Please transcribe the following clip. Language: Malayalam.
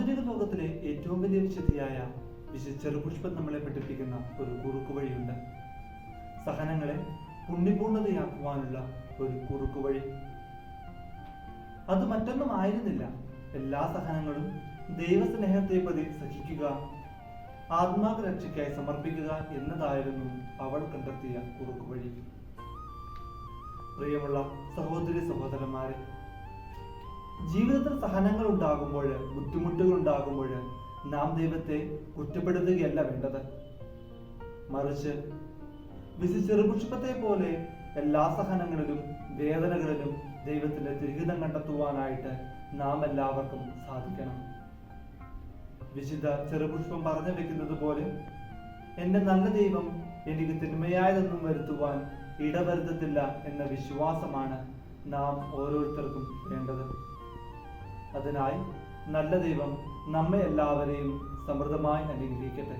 ആധുനിക ലോകത്തിലെ ഏറ്റവും വലിയ വിശുദ്ധിയായ ചെറുപുഷ്പം നമ്മളെ പഠിപ്പിക്കുന്ന ഒരു കുറുക്കുവഴിയുണ്ട്. സഹനങ്ങളെ പുണ്യപൂർണതയാക്കുവാനുള്ള ഒരു കുറുക്കുവഴി. അത് മറ്റൊന്നും ആയിരുന്നില്ല, എല്ലാ സഹനങ്ങളും ദൈവസ്നേഹത്തെ പ്രതി സഹിക്കുക, ആത്മാരക്ഷയ്ക്കായി സമർപ്പിക്കുക എന്നതായിരുന്നു അവൾ കണ്ടെത്തിയ കുറുക്കുവഴി. പ്രിയമുള്ള സഹോദരി സഹോദരന്മാരെ, ജീവിതത്തിൽ സഹനങ്ങൾ ഉണ്ടാകുമ്പോൾ, ബുദ്ധിമുട്ടുകൾ ഉണ്ടാകുമ്പോൾ നാം ദൈവത്തെ കുറ്റപ്പെടുത്തുകയല്ല വേണ്ടത്. മറിച്ച് ചെറുപുഷ്പത്തെ പോലെ എല്ലാ സഹനങ്ങളിലും വേദനകളിലും ദൈവത്തിന്റെ തിരുഹിതം കണ്ടെത്തുവാനായിട്ട് നാം എല്ലാവർക്കും സാധിക്കണം. വിശുദ്ധ ചെറുപുഷ്പം പറഞ്ഞു വെക്കുന്നത് പോലെ, എന്റെ നല്ല ദൈവം എനിക്ക് തിന്മയായതൊന്നും വരുത്തുവാൻ ഇടവരുത്തത്തില്ല എന്ന വിശ്വാസമാണ് നാം ഓരോരുത്തർക്കും വേണ്ടത്. അതിനായി നല്ല ദൈവം നമ്മെ എല്ലാവരെയും സമൃദ്ധമായി അനുഗ്രഹിക്കട്ടെ.